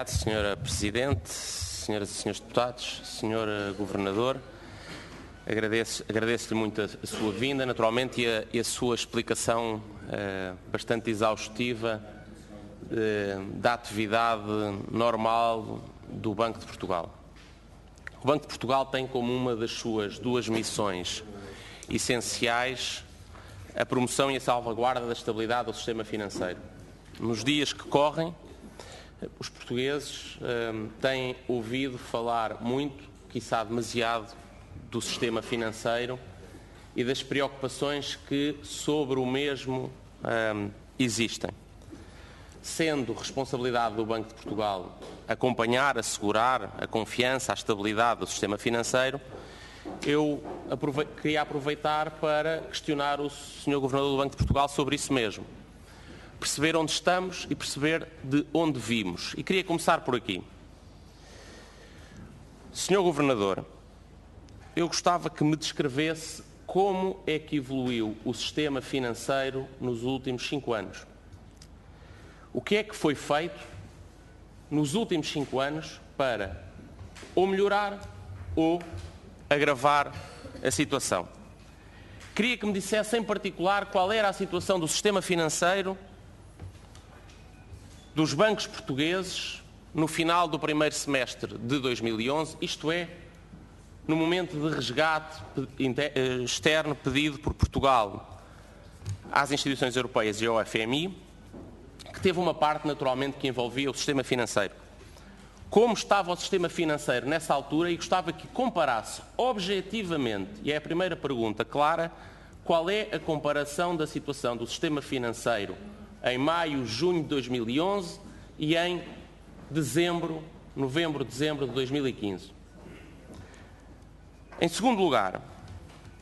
Senhora Presidente, senhoras e senhores deputados, Senhor Governador, agradeço-lhe muito a sua vinda, naturalmente, e a sua explicação bastante exaustiva da atividade normal do Banco de Portugal. O Banco de Portugal tem como uma das suas duas missões essenciais a promoção e a salvaguarda da estabilidade do sistema financeiro. Nos dias que correm, os portugueses têm ouvido falar muito, quiçá demasiado, do sistema financeiro e das preocupações que sobre o mesmo existem. Sendo responsabilidade do Banco de Portugal acompanhar, assegurar a confiança, a estabilidade do sistema financeiro, eu queria aproveitar para questionar o Sr. Governador do Banco de Portugal sobre isso mesmo. Perceber onde estamos e perceber de onde vimos. E queria começar por aqui. Sr. Governador, eu gostava que me descrevesse como é que evoluiu o sistema financeiro nos últimos 5 anos. O que é que foi feito nos últimos 5 anos para ou melhorar ou agravar a situação? Queria que me dissesse em particular qual era a situação do sistema financeiro dos bancos portugueses no final do primeiro semestre de 2011, isto é, no momento de resgate externo pedido por Portugal às instituições europeias e ao FMI, que teve uma parte naturalmente que envolvia o sistema financeiro. Como estava o sistema financeiro nessa altura, e gostava que comparasse objetivamente, e é a primeira pergunta clara, qual é a comparação da situação do sistema financeiro em maio, junho de 2011 e em novembro, dezembro de 2015. Em segundo lugar,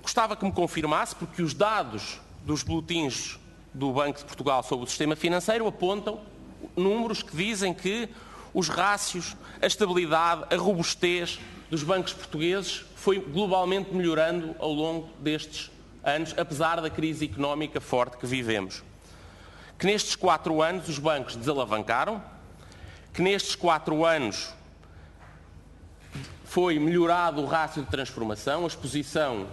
gostava que me confirmasse, porque os dados dos boletins do Banco de Portugal sobre o sistema financeiro apontam números que dizem que os rácios, a estabilidade, a robustez dos bancos portugueses foi globalmente melhorando ao longo destes anos, apesar da crise económica forte que vivemos. Que nestes 4 anos os bancos desalavancaram, que nestes 4 anos foi melhorado o rácio de transformação, a exposição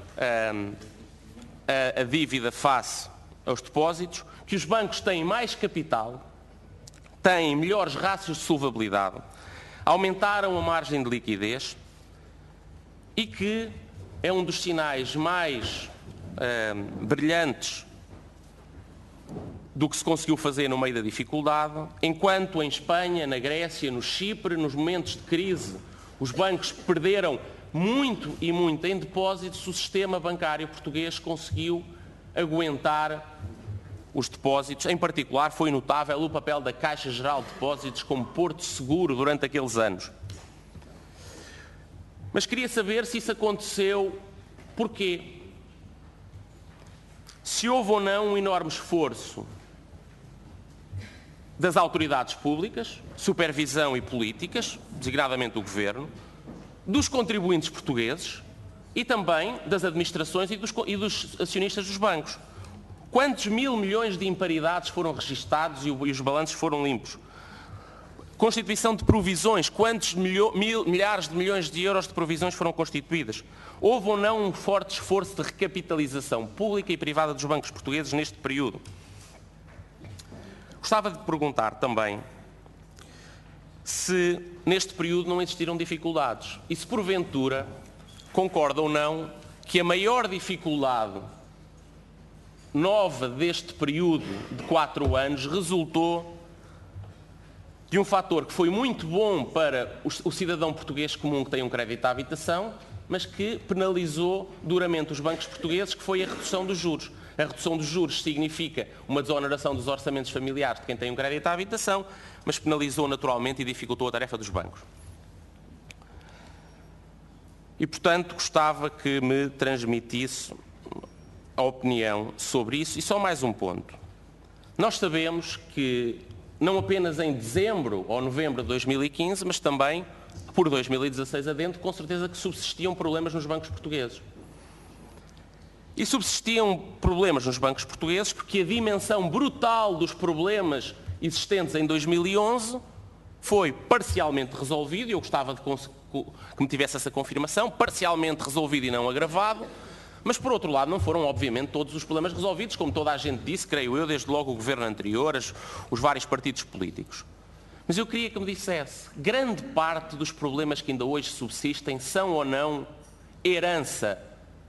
a dívida face aos depósitos, que os bancos têm mais capital, têm melhores rácios de solvabilidade, aumentaram a margem de liquidez e que é um dos sinais mais brilhantes do que se conseguiu fazer no meio da dificuldade, enquanto em Espanha, na Grécia, no Chipre, nos momentos de crise, os bancos perderam muito e muito em depósitos, o sistema bancário português conseguiu aguentar os depósitos. Em particular, foi notável o papel da Caixa Geral de Depósitos como porto seguro durante aqueles anos. Mas queria saber se isso aconteceu, porquê? Se houve ou não um enorme esforço das autoridades públicas, supervisão e políticas, designadamente do Governo, dos contribuintes portugueses e também das administrações e dos acionistas dos bancos. Quantos mil milhões de imparidades foram registados e os balanços foram limpos? Constituição de provisões, quantos milhares de milhões de euros de provisões foram constituídas? Houve ou não um forte esforço de recapitalização pública e privada dos bancos portugueses neste período? Gostava de perguntar também se neste período não existiram dificuldades e se porventura concorda ou não que a maior dificuldade nova deste período de 4 anos resultou de um fator que foi muito bom para o cidadão português comum que tem um crédito à habitação, mas que penalizou duramente os bancos portugueses, que foi a redução dos juros. A redução dos juros significa uma desoneração dos orçamentos familiares de quem tem um crédito à habitação, mas penalizou naturalmente e dificultou a tarefa dos bancos. E, portanto, gostava que me transmitisse a opinião sobre isso. E só mais um ponto. Nós sabemos que não apenas em dezembro ou novembro de 2015, mas também por 2016 adentro, com certeza que subsistiam problemas nos bancos portugueses. E subsistiam problemas nos bancos portugueses porque a dimensão brutal dos problemas existentes em 2011 foi parcialmente resolvido, e eu gostava que me tivesse essa confirmação, parcialmente resolvido e não agravado, mas por outro lado não foram obviamente todos os problemas resolvidos, como toda a gente disse, creio eu, desde logo o governo anterior, os vários partidos políticos. Mas eu queria que me dissesse, grande parte dos problemas que ainda hoje subsistem são ou não herança,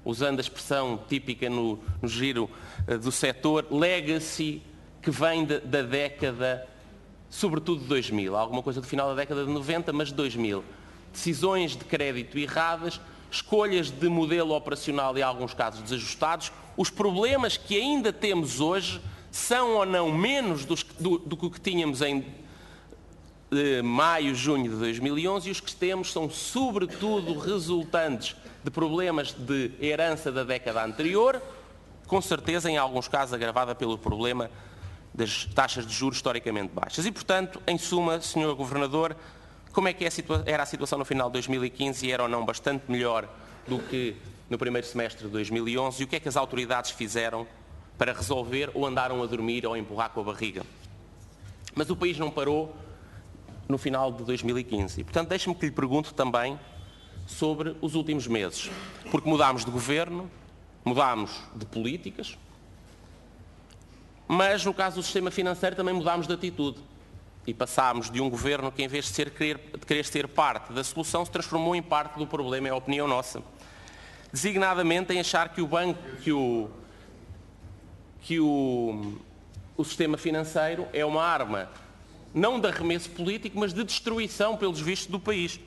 usando a expressão típica no giro do setor, legacy, que vem da década, sobretudo de 2000, alguma coisa do final da década de 90, mas de 2000. Decisões de crédito erradas, escolhas de modelo operacional e, em alguns casos, desajustados. Os problemas que ainda temos hoje são ou não menos do que tínhamos em maio, junho de 2011, e os que temos são, sobretudo, resultantes de problemas de herança da década anterior, com certeza, em alguns casos, agravada pelo problema das taxas de juros historicamente baixas. E, portanto, em suma, Sr. Governador, como é que era a situação no final de 2015 e era ou não bastante melhor do que no primeiro semestre de 2011? E o que é que as autoridades fizeram para resolver, ou andaram a dormir ou a empurrar com a barriga? Mas o país não parou no final de 2015. E, portanto, deixe-me que lhe pergunte também sobre os últimos meses. Porque mudámos de governo, mudámos de políticas, mas no caso do sistema financeiro também mudámos de atitude. E passámos de um governo que, em vez de querer ser parte da solução, se transformou em parte do problema, é a opinião nossa. Designadamente em achar que o sistema financeiro é uma arma, não de arremesso político, mas de destruição, pelos vistos, do país.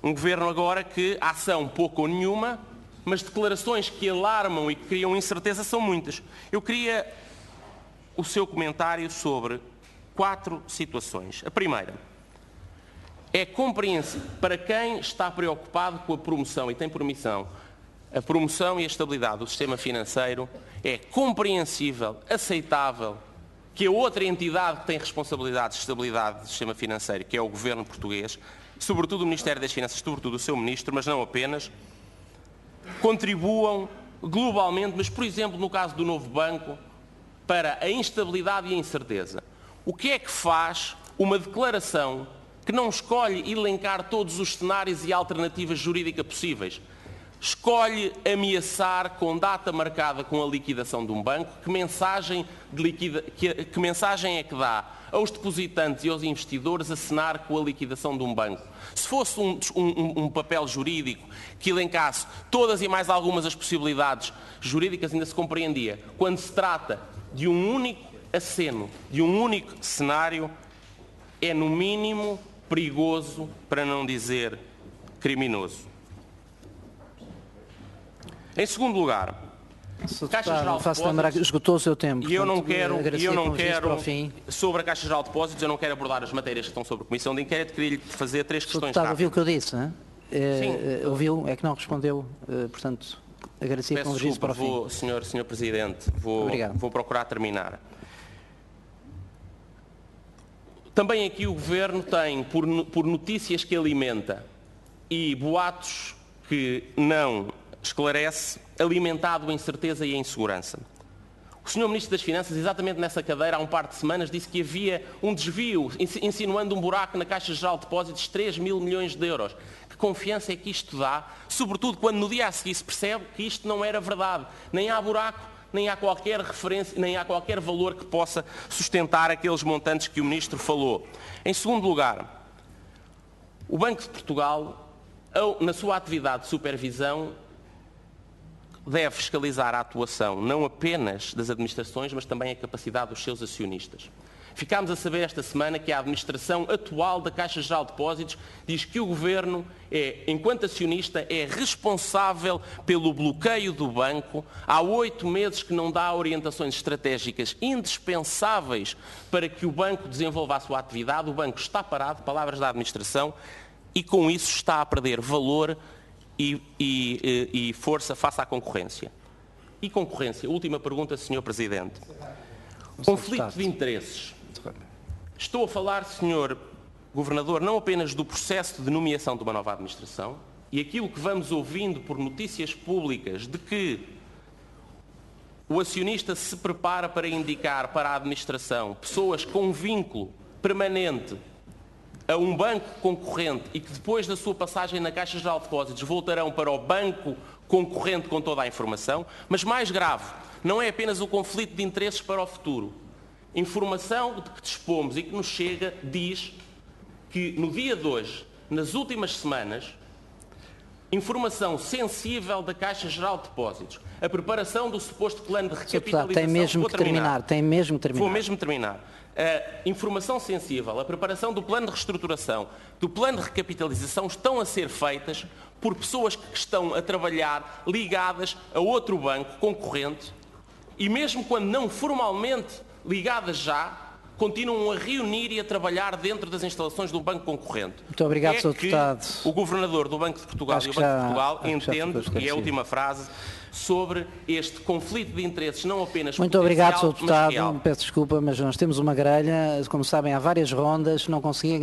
Um governo agora que ação pouco ou nenhuma, mas declarações que alarmam e que criam incerteza são muitas. Eu queria o seu comentário sobre 4 situações. A primeira é compreensível para quem está preocupado com a promoção e tem por missão a promoção e a estabilidade do sistema financeiro, é compreensível, aceitável, que a outra entidade que tem responsabilidades de estabilidade do sistema financeiro, que é o governo português, sobretudo o Ministério das Finanças, sobretudo o seu ministro, mas não apenas, contribuam globalmente, mas, por exemplo, no caso do novo banco, para a instabilidade e a incerteza. O que é que faz uma declaração que não escolhe elencar todos os cenários e alternativas jurídicas possíveis? Escolhe ameaçar com data marcada com a liquidação de um banco? Que mensagem é que dá aos depositantes e aos investidores assinar com a liquidação de um banco? Se fosse um papel jurídico que elencasse todas e mais algumas as possibilidades jurídicas, ainda se compreendia. Quando se trata de um único aceno, de um único cenário, é no mínimo perigoso, para não dizer criminoso. Em segundo lugar, Caixa Geral de Depósitos, esgotou o seu tempo. E eu não quero, sobre a Caixa Geral de Depósitos, eu não quero abordar as matérias que estão sobre a Comissão de Inquérito, queria-lhe fazer 3 questões rápidas. Ouviu o que eu disse, não é? Sim. Ouviu, é que não respondeu, portanto, agradecia que convergisse para o fim. Senhor Presidente, vou procurar terminar. Também aqui o Governo tem, por notícias que alimenta e boatos que não esclarece, alimentado a incerteza e a insegurança. O Sr. Ministro das Finanças, exatamente nessa cadeira, há um par de semanas, disse que havia um desvio, insinuando um buraco na Caixa Geral de Depósitos de 3 mil milhões de euros. Que confiança é que isto dá, sobretudo quando no dia a seguir se percebe que isto não era verdade. Nem há buraco, nem há qualquer referência, nem há qualquer valor que possa sustentar aqueles montantes que o Ministro falou. Em segundo lugar, o Banco de Portugal, na sua atividade de supervisão, deve fiscalizar a atuação não apenas das administrações, mas também a capacidade dos seus acionistas. Ficámos a saber esta semana que a administração atual da Caixa Geral de Depósitos diz que o Governo, enquanto acionista, é responsável pelo bloqueio do banco. Há 8 meses que não dá orientações estratégicas indispensáveis para que o banco desenvolva a sua atividade. O banco está parado, palavras da administração, e com isso está a perder valor e força face à concorrência. E concorrência? Última pergunta, Sr. Presidente. Conflito de interesses. Estou a falar, Sr. Governador, não apenas do processo de nomeação de uma nova administração e aquilo que vamos ouvindo por notícias públicas de que o acionista se prepara para indicar para a administração pessoas com vínculo permanente a um banco concorrente e que depois da sua passagem na Caixa Geral de Depósitos voltarão para o banco concorrente com toda a informação, mas mais grave, não é apenas o conflito de interesses para o futuro. Informação de que dispomos e que nos chega diz que no dia de hoje, nas últimas semanas, informação sensível da Caixa Geral de Depósitos, a preparação do suposto plano de recapitalização... Tem mesmo que terminar. Vou mesmo terminar. A informação sensível, a preparação do plano de reestruturação, do plano de recapitalização estão a ser feitas por pessoas que estão a trabalhar ligadas a outro banco concorrente e mesmo quando não formalmente ligadas já, continuam a reunir e a trabalhar dentro das instalações do banco concorrente. Muito obrigado, Sr. Deputado. O Governador do Banco de Portugal e o Banco de Portugal entende, e é a última frase, sobre este conflito de interesses, não apenas muito obrigado, Sr. potencial, mas real. Deputado. Peço desculpa, mas nós temos uma grelha. Como sabem, há várias rondas. Não consegui